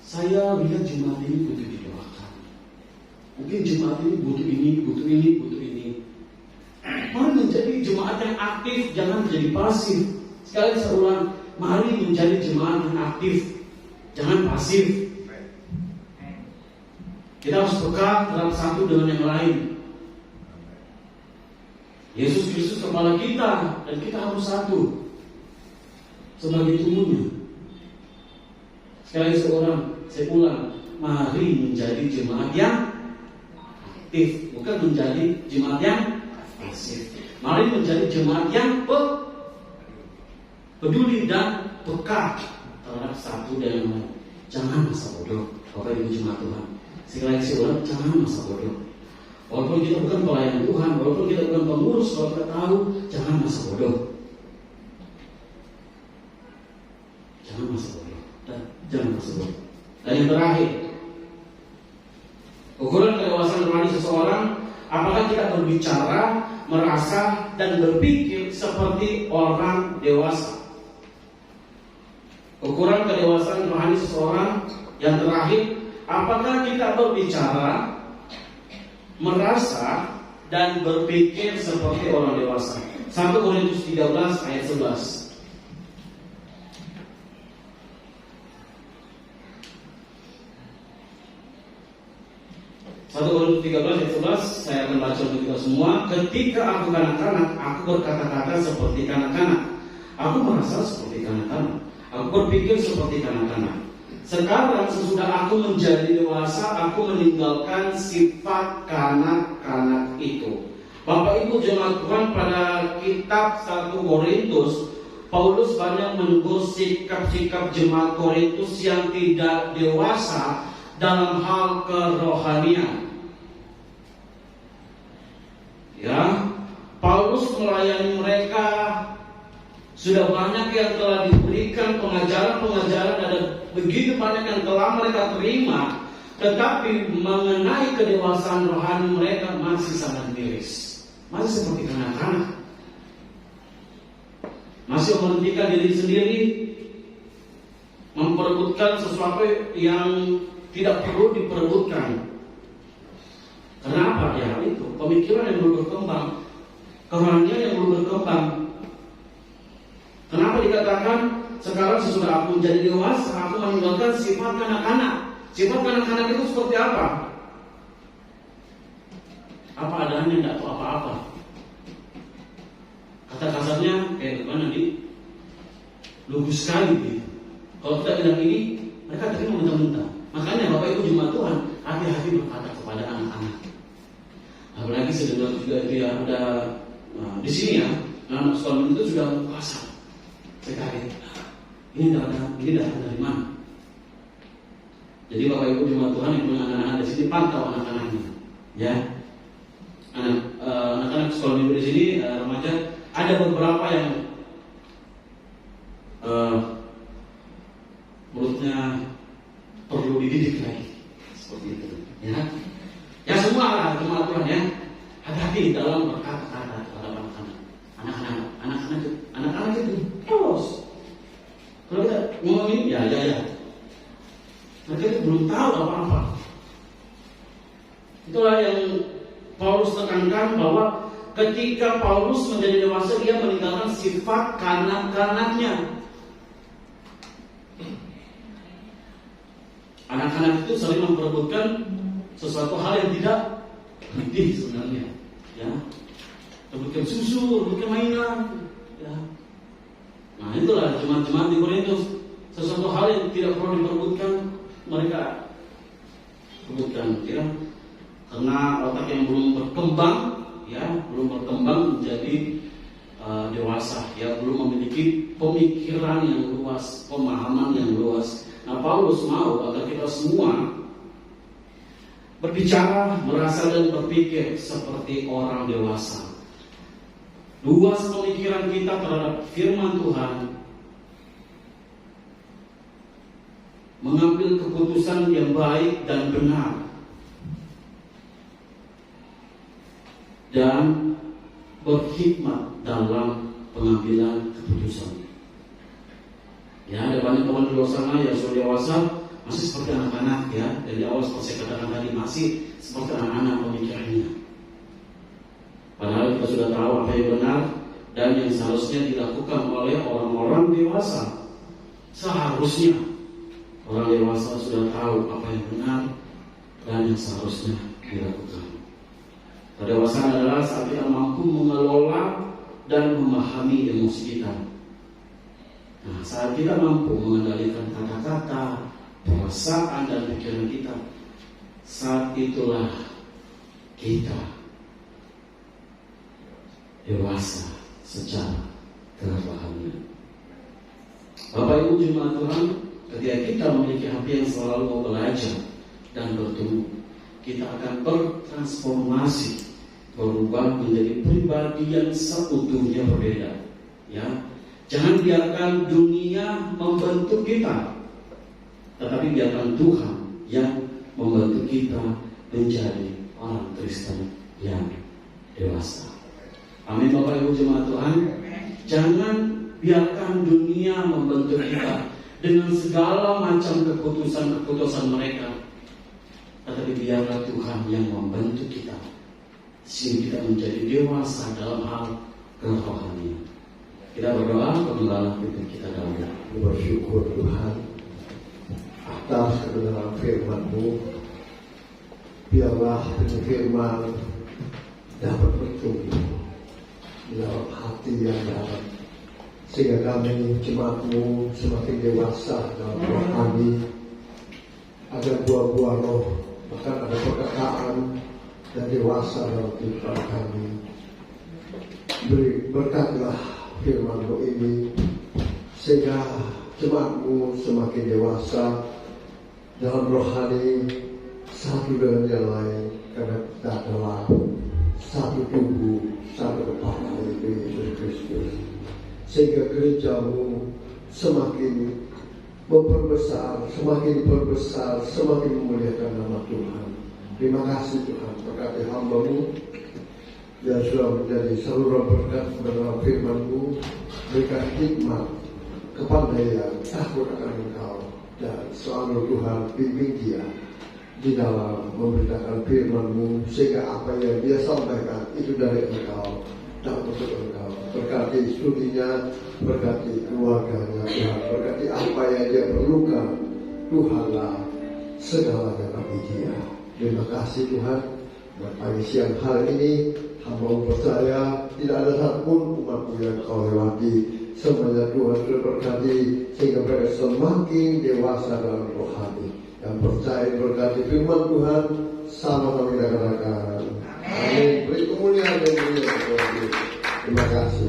Saya lihat jemaat ini butuh didoakan. Mungkin jemaat ini butuh ini, butuh ini, butuh ini. Mari menjadi jemaat yang aktif, jangan menjadi pasif. Sekali saya ulang, mari menjadi jemaat yang aktif, jangan pasif. Kita harus peka dalam satu dengan yang lain. Yesus Kristus kepala kita, dan kita harus satu sebagai tubuhnya. Sekali saya ulang, mari menjadi jemaat yang aktif, bukan menjadi jemaat yang pasif. Mari menjadi jemaat yang peduli dan peka terhadap satu dan yang lain. Jangan masa bodoh, Bapak Ibu jemaat Tuhan. Sekali lagi saya ulang, jangan masa bodoh. Walaupun kita bukan pelayan Tuhan, walaupun kita bukan pengurus, kalau kita tahu, jangan masa bodoh. Jangan masa bodoh. Jangan masa bodoh. Dan yang terakhir, ukuran kedewasaan rohani seseorang, apakah kita berbicara, merasa, dan berpikir seperti orang dewasa. Ukuran kedewasaan rohani seseorang yang terakhir, apakah kita berbicara, merasa, dan berpikir seperti orang dewasa. 1 Korintus 13 ayat 11. 1 Korintus 13 ayat 11, saya akan baca untuk kita semua. Ketika aku kanak-kanak, aku berkata-kata seperti kanak-kanak. Aku merasa seperti kanak-kanak. Aku berpikir seperti kanak-kanak. Sekarang sesudah aku menjadi dewasa, aku meninggalkan sifat kanak-kanak itu. Bapak Ibu jemaat Tuhan, pada kitab 1 Korintus, Paulus banyak menegur sikap-sikap jemaat Korintus yang tidak dewasa dalam hal kerohanian. Ya, Paulus melayani mereka. Sudah banyak yang telah diberikan pengajaran-pengajaran, ada begitu banyak yang telah mereka terima, tetapi mengenai kedewasaan rohani mereka masih sangat miris, masih seperti kanak-kanak, masih mementingkan diri sendiri, memperebutkan sesuatu yang tidak perlu diperebutkan. Kenapa? Ya itu pemikiran yang belum berkembang, kerohanian yang belum berkembang. Kenapa dikatakan sekarang sesudah aku menjadi dewasa, aku meninggalkan sifat kanak-kanak. Sifat kanak-kanak itu seperti apa? Apa adanya, tidak tahu apa-apa. Kata kasarnya kayak gimana nih? Lugu sekali gitu. Kalau kita bilang ini, mereka terima mentah-mentah. Makanya Bapak Ibu jemaat Tuhan, hati-hati berkata kepada anak-anak. Apalagi sedengar juga dia ada di sini ya, anak sekolah itu sudah kasar. Saya kaget, ini datang dari mana? Jadi Bapak Ibu jemaat Tuhan yang punya anak-anak di sini, pantau anak-anaknya, ya. Anak-anak sekolah minggu di sini remaja, ada beberapa yang mulutnya perlu dididik lagi, seperti itu, ya. Ya semua lah jemaat Tuhan ya, hati-hati dalam berkata-kata terhadap anak-anak itu terus. Kalau kita ngomongin ya, mereka itu belum tahu apa-apa. Itulah yang Paulus tekankan, bahwa ketika Paulus menjadi dewasa, dia meninggalkan sifat kanak-kanaknya. Anak-anak itu sering memperebutkan sesuatu hal yang tidak penting sebenarnya, ya. Rebutkan susu, rebutkan mainan, ya. Nah itulah jemaat-jemaat di Korintus, sesuatu hal yang tidak perlu diperebutkan mereka rebutkan, ya. Karena otak yang belum berkembang, ya, belum berkembang menjadi dewasa, ya, belum memiliki pemikiran yang luas, pemahaman yang luas. Nah Paulus mau agar kita semua berbicara, merasa dan berpikir seperti orang dewasa. Luas pemikiran kita terhadap firman Tuhan, mengambil keputusan yang baik dan benar, dan berhikmat dalam pengambilan keputusan. Ya, ada banyak teman di luar sana yang sudah dewasa masih seperti anak-anak, ya. Dari awal seperti saya katakan tadi, masih seperti anak-anak pemikirannya. Padahal kita sudah tahu apa yang benar dan yang seharusnya dilakukan oleh orang-orang dewasa. Seharusnya orang dewasa sudah tahu apa yang benar dan yang seharusnya dilakukan. Kedewasaan adalah saat kita mampu mengelola dan memahami emosi kita. Nah, saat kita mampu mengendalikan kata-kata, perasaan dan pikiran kita, saat itulah kita dewasa secara kerohanian. Bapak Ibu jemaat Tuhan, ketika kita memiliki hati yang selalu mau belajar dan bertumbuh, kita akan bertransformasi, berubah menjadi pribadi yang seutuhnya berbeda. Ya, jangan biarkan dunia membentuk kita, tetapi biarkan Tuhan yang membentuk kita menjadi orang Kristen yang dewasa. Amin Bapak Ibu jemaat Tuhan. Jangan biarkan dunia membentuk kita dengan segala macam keputusan-keputusan mereka, tetapi biarlah Tuhan yang membentuk kita sehingga kita menjadi dewasa dalam hal kerohanian. Kita berdoa, penggalan pimpin kita dalam Bersyukur Tuhan atas kebenaran firman-Mu. Biarlah firman dapat bertumbuh di dalam hati yang dalam, sehingga kami jemaat-Mu semakin dewasa dalam rohani. Ada buah-buah roh, bahkan ada perkataan dan dewasa dalam kehidupan kami. Berkatlah firman-Mu ini, sehingga jemaat-Mu semakin dewasa dalam rohani, satu dengan yang lain, karena kita adalah satu tubuh, satu kepala, yaitu Yesus Kristus. Sehingga gereja-Mu semakin memperbesar, semakin berbesar, semakin memuliakan nama Tuhan. Terima kasih Tuhan, berkati hamba-Mu yang sudah menjadi saluran berkat dalam firman-Mu. Berikan hikmat, kepandaian, takut akan Engkau, dan selalu Tuhan bimbing dia di dalam memberitakan firman-Mu, sehingga apa yang dia sampaikan itu dari Engkau dan untuk Engkau. Berkati studinya, berkati keluarganya Tuhan, berkati apa yang dia perlukan. Tuhanlah segalanya bagi dia. Terima kasih Tuhan. Dan pagi siang hari ini hamba-Mu percaya tidak ada satupun umat-Mu yang Kau lewati. Semuanya Tuhan sudah berkati sehingga mereka semakin dewasa dalam rohani. Yang percaya berkati firman Tuhan sama-sama kita katakan amin. Beri kemuliaan dan kemuliaan Tuhan. Terima kasih.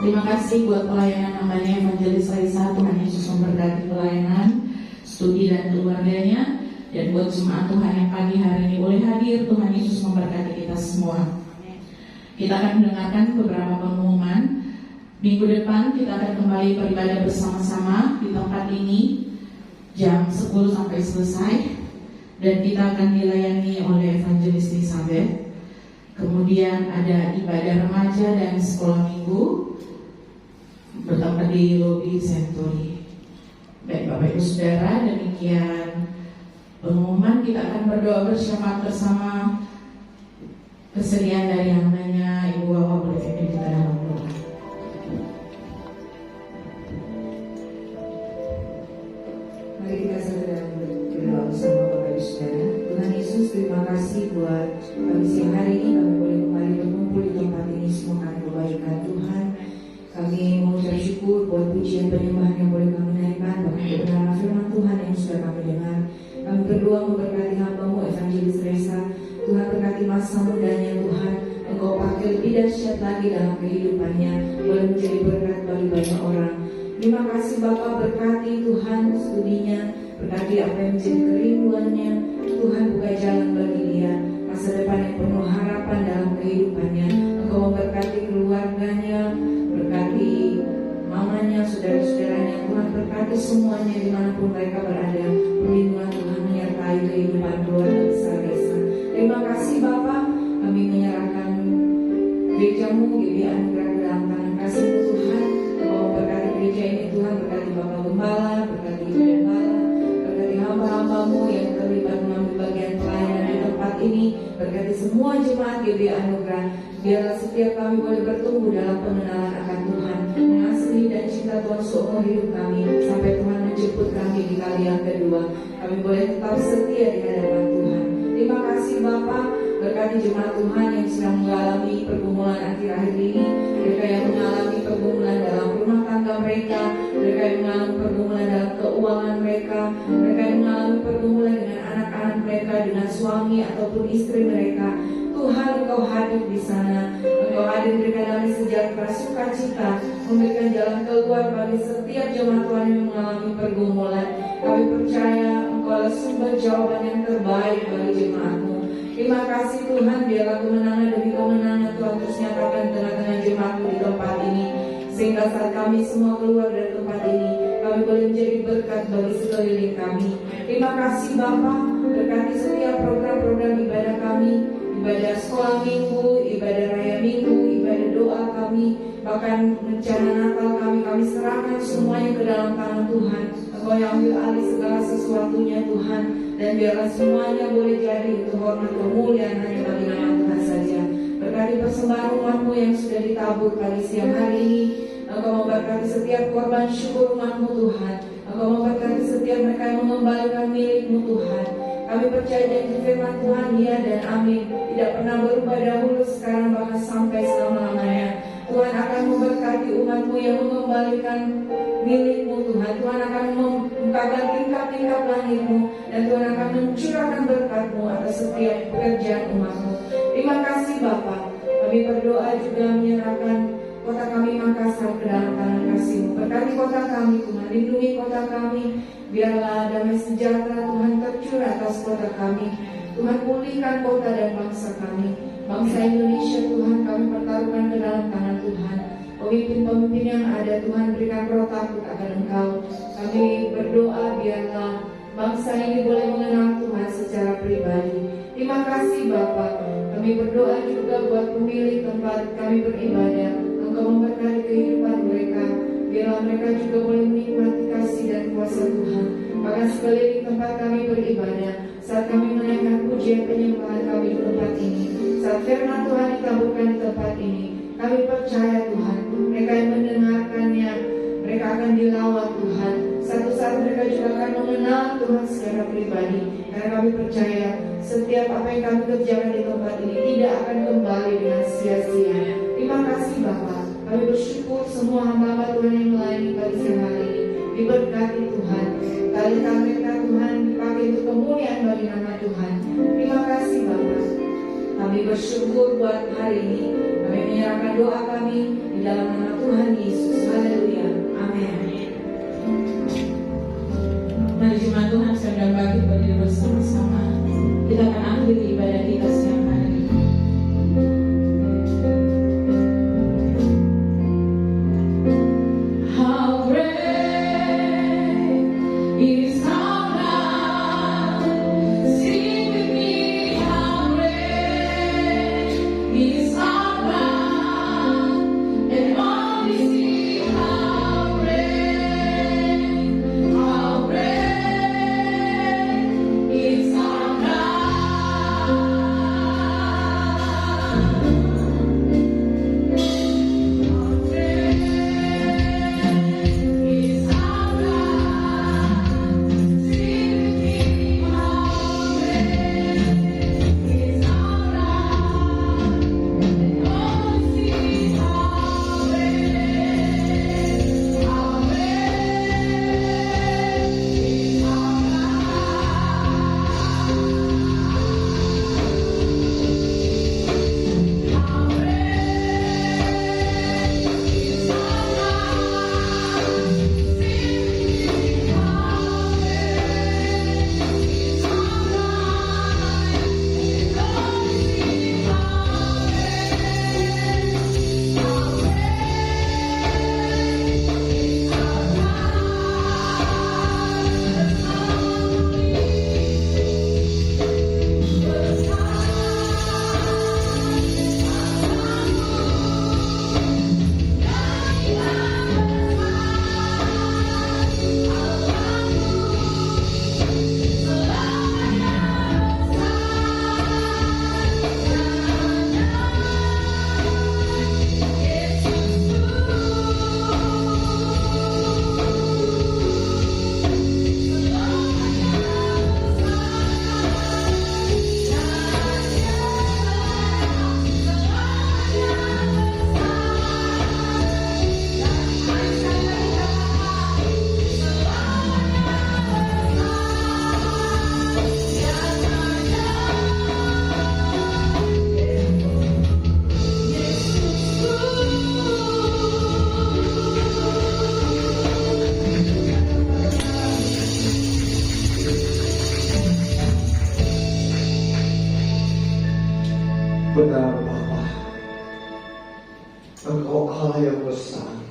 Terima kasih buat pelayanan namanya Evangelis Raisa. Tuhan Yesus memberkati pelayanan, studi dan keluarganya. Dan buat jemaat Tuhan yang pagi hari ini boleh hadir, Tuhan Yesus memberkati kita semua. Kita akan mendengarkan beberapa pengumuman. Minggu depan kita akan kembali beribadah bersama-sama di tempat ini jam 10 sampai selesai, dan kita akan dilayani oleh Evangelis Elizabeth. Kemudian ada ibadah remaja dan sekolah minggu bertempat di lobi Century. Baik Bapak Ibu Saudara, demikian pengumuman. Kita akan berdoa bersama kesediaan dari hambanya. Ibu Bapak boleh pimpin kita dalam doa. Mari kita segera berdoa bersama Bapak Ibu Saudara. Tuhan Yesus, terima kasih buat pagi siang hari ini kami boleh kembali berkumpul di tempat ini semua karena kebaikan Tuhan. Kami mengucap syukur buat pujian penyembahan yang boleh kami naikkan, bahkan kebenaran firman Tuhan yang sudah kami dengar. Kami berdoa memberkati hamba-Mu Evangelis Resa. Tuhan berkati masa mudanya Tuhan. Engkau pakai lebih dahsyat lagi dalam kehidupannya, boleh menjadi berkat bagi banyak orang. Terima kasih Bapa, berkati Tuhan studinya, berkati apa yang menjadi kerinduannya. Tuhan buka jalan bagi dia, masa depan yang penuh harapan dalam kehidupannya. Engkau memberkati keluarganya, berkati mamanya, saudara-saudaranya. Tuhan berkati semuanya dimanapun mereka berada. Perlindungan Tuhan menyertai kehidupan keluarga besar Resa. Terima kasih Bapa, kami menyerahkan gereja-Mu, GBI Anugerah ke dalam tangan kasih-Mu Tuhan. Engkau memberkati gereja ini Tuhan, berkati Bapak Gembala, berkati Ibu Gembala, berkati hamba-hamba-Mu yang terlibat mengambil bagian pelayanan di tempat ini, berkati semua jemaat GBI Anugerah. Biarlah setiap kami boleh bertumbuh dalam pengenalan akan Tuhan, mengasihi dan cinta Tuhan seumur hidup kami, sampai Tuhan menjemput kami di kali yang kedua. Kami boleh tetap setia di hadapan Tuhan. Terima kasih Bapa, berkati jemaat Tuhan yang sedang mengalami pergumulan akhir-akhir ini, mereka yang mengalami pergumulan dalam rumah tangga mereka, mereka yang mengalami pergumulan dalam keuangan mereka, mereka yang mengalami pergumulan dengan anak-anak mereka, dengan suami ataupun istri mereka. Tuhan, Engkau hadir di sana. Engkau hadir memberikan damai sejahtera, sukacita, memberikan jalan keluar bagi setiap jemaat Tuhan yang mengalami pergumulan. Kami percaya Engkau adalah sumber jawaban yang terbaik bagi jemaat-Mu. Terima kasih Tuhan, biarlah kemenangan demi kemenangan Tuhan terus nyatakan tengah-tengah jemaat-Mu di tempat ini, sehingga saat kami semua keluar dari tempat ini, kami boleh menjadi berkat bagi sekeliling kami. Terima kasih Bapa, berkati setiap program-program ibadah kami, ibadah sekolah minggu, ibadah raya minggu, ibadah doa kami, bahkan rencana Natal kami serahkan semuanya ke dalam tangan Tuhan. Engkau yang ambil alih segala sesuatunya Tuhan, dan biarlah semuanya boleh jadi untuk hormat kemuliaan hanya bagi nama Tuhan saja. Berkati persembahan umat-Mu yang sudah ditabur pagi siang hari ini. Engkau memberkati setiap korban syukur umat-Mu Tuhan. Engkau memberkati setiap mereka yang mengembalikan milik-Mu Tuhan. Kami percaya janji firman Tuhan, ya dan amin, tidak pernah berubah dahulu, sekarang, bahkan sampai selama-lamanya. Tuhan akan memberkati umat-Mu yang mengembalikan milik-Mu Tuhan. Tuhan akan membukakan tingkap-tingkap langit-Mu, dan Tuhan akan mencurahkan berkat-Mu atas setiap pekerjaan umat-Mu. Terima kasih Bapa. Kami berdoa juga menyerahkan kota kami Makassar ke dalam tangan kasih-Mu. Berkati kota kami Tuhan, lindungi kota kami. Biarlah damai sejahtera Tuhan tercurah atas kota kami. Tuhan pulihkan kota dan bangsa kami. Bangsa Indonesia Tuhan kami pertaruhkan ke dalam tangan Tuhan. Pemimpin-pemimpin yang ada Tuhan berikan roh takut akan Engkau. Kami berdoa biarlah bangsa ini boleh mengenal Tuhan secara pribadi. Terima kasih Bapa. Kami berdoa juga buat pemilik tempat kami beribadah. Engkau memberkati kehidupan mereka. Biarlah mereka juga boleh menikmati kasih dan kuasa Tuhan. Bahkan sekeliling tempat kami beribadah, saat kami menaikkan pujian penyembahan kami di tempat ini, saat firman Tuhan ditaburkan di tempat ini, kami percaya Tuhan, mereka yang mendengarkannya, mereka akan dilawat Tuhan. Satu saat mereka juga akan mengenal Tuhan secara pribadi. Karena kami percaya setiap apa yang kami kerjakan di tempat ini tidak akan kembali dengan sia-sia. Terima kasih Bapa. Kami bersyukur semua hamba-hamba Tuhan yang melayani pada siang hari ini diberkati Tuhan. Talikan mereka Tuhan dipakai untuk kemuliaan bagi nama Tuhan. Terima kasih Bapa. Kami bersyukur buat hari ini. Kami menyerahkan doa kami di dalam nama Tuhan Yesus. Haleluya. Amin. Mari jemaat Tuhan sedang bagi berdiri bersama-sama. Kita akan akhiri ibadah kita siang hari ini. Benar Bapa, Engkau Allah yang besar,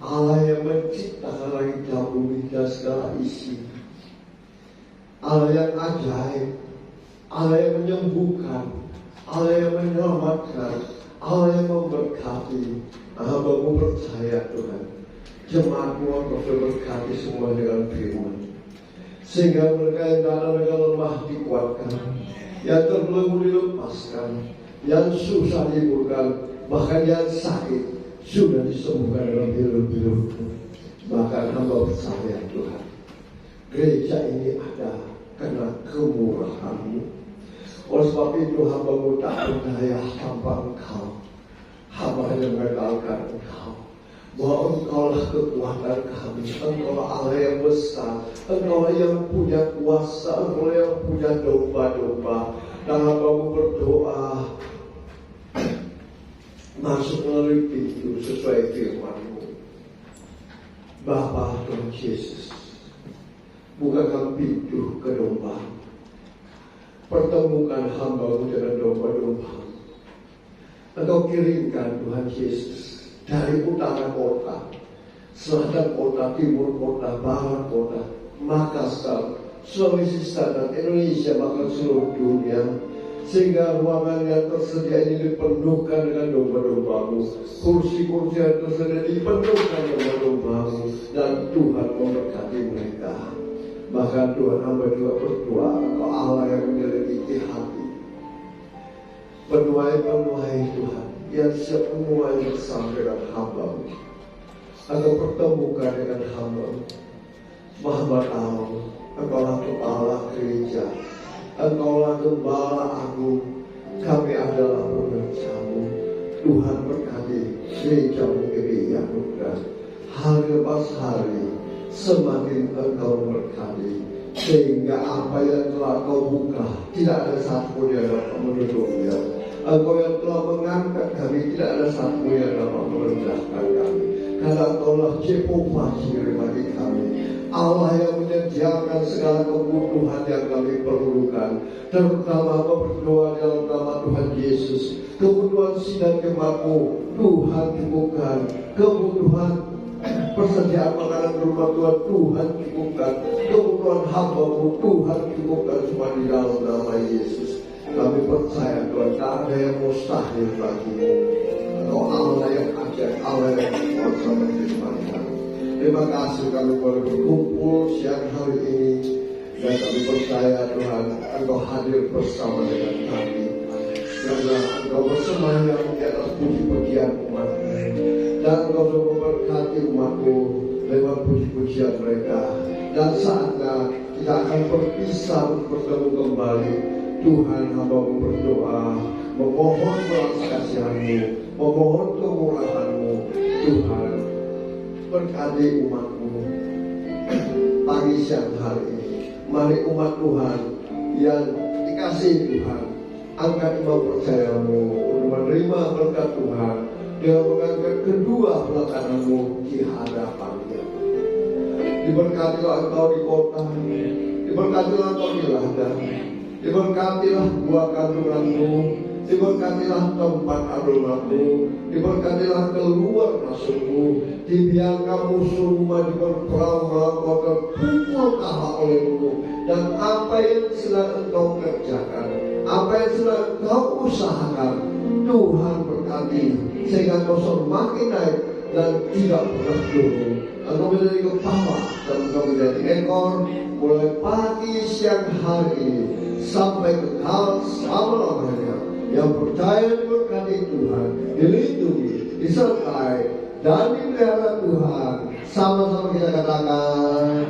Allah yang menciptakan langit dan bumi dan segala isi, Allah yang ajaib, Allah yang menyembuhkan, Allah yang menyelamatkan, Allah yang memberkati. Hamba-Mu percaya Tuhan, jemaat-Mu Engkau berkati semua dengan firman, sehingga mereka yang dalam dengan lemah dikuatkan, yang terbelenggu dilepaskan, yang susah dihiburkan, bahkan yang sakit sudah disembuhkan dalam hidup-hidupmu. Bahkan hamba percaya Tuhan, gereja ini ada karena kemurahan-Mu. Oleh sebab itu hamba-Mu tak berdaya tanpa Engkau. Hamba hanya mengandalkan Engkau, bahwa Engkau lah kekuatan kami, Engkau lah Allah yang besar, Engkau lah yang punya kuasa, Engkau lah yang punya domba-domba. Dan hamba-Mu berdoa masuk melalui pintu sesuai firman-Mu. Bapa Tuhan Yesus, bukakan pintu ke domba, pertemukan hamba-Mu dengan domba-domba. Engkau kirimkan Tuhan Yesus dari utara kota, selatan kota, timur kota, barat kota, Makassar, Sulawesi Selatan, Indonesia, bahkan seluruh dunia, sehingga ruangan yang tersedia ini dipenuhkan dengan domba-domba-Mu, kursi-kursi yang tersedia dipenuhkan domba-domba-Mu, dan Tuhan memberkati mereka. Bahkan Tuhan hamba juga berdoa, Engkau Allah yang menyelidiki hati, penuai-penuai Tuhan yang siap menuai bersama dengan hamba-Mu, atau pertemukan dengan hamba-Mu. Hamba tahu Engkau lah kepala gereja, Engkau lah gembala agung, kami adalah pekerja-Mu. Tuhan berkati gereja-Mu ini yang anugerah, hari lepas hari semakin Engkau memberkati, sehingga apa yang telah Kau buka tidak ada satu yang dapat menutupnya. Engkau yang telah mengangkat kami, tidak ada satu yang dapat merendahkan kami, karena Engkau lah Jehovah Jireh bagi kami, Allah yang menyediakan segala kebutuhan yang kami perlukan. Terutama berdoa dalam nama Tuhan Yesus, kebutuhan sidang jemaat-Mu Tuhan cukupkan, kebutuhan persediaan makanan di rumah Tuhan, Tuhan cukupkan, kebutuhan hamba-Mu Tuhan cukupkan semua di dalam nama Yesus. Kami percaya Tuhan, tak ada yang mustahil bagi-Mu. Engkau Allah yang ajaib, Allah yang kuasa berfirman. Terima kasih kami boleh berkumpul siang hari ini, dan kami percaya Tuhan, Engkau hadir bersama dengan kami, karena Engkau bersemayam di atas puji-pujian umat-Mu, dan Engkau sudah memberkati umat-Mu lewat puji-pujian mereka. Dan saatnya kita akan berpisah untuk bertemu kembali. Tuhan, hamba-Mu berdoa, memohon belas kasihan-Mu, memohon kemurahan-Mu. Tuhan, berkati umat-Mu pagi siang hari ini. Mari umat Tuhan yang dikasihi Tuhan, angkat iman percaya-Mu untuk menerima berkat Tuhan, dengan mengangkat kedua belah kanan-Mu di hadapan-Nya. Diberkatilah Engkau di kota, diberkatilah Engkau di ladang, diberkatilah buah kandungan-Mu, diberkatilah tempat adonan-Mu, diberkatilah keluar masuk-Mu. Dibiarkan musuh-Mu maju berperang, Kau terpukul kalah oleh-Mu. Dan apa yang sedang Engkau kerjakan, apa yang sedang Engkau usahakan, Tuhan berkati, sehingga Engkau semakin naik dan tidak pernah turun. Engkau menjadi kepala dan Engkau menjadi ekor, mulai pagi siang hari ini sampai kekal selama-lamanya. Yang percaya diberkati Tuhan, dilindungi, disertai, dan dipelihara Tuhan. Sama-sama kita katakan,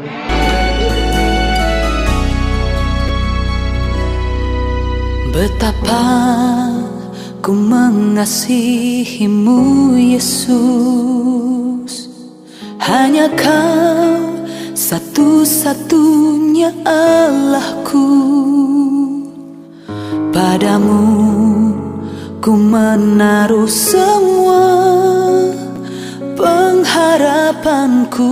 betapa ku mengasihi-Mu Yesus. Hanya Kau satu-satunya Allahku. Padamu ku menaruh semua pengharapanku.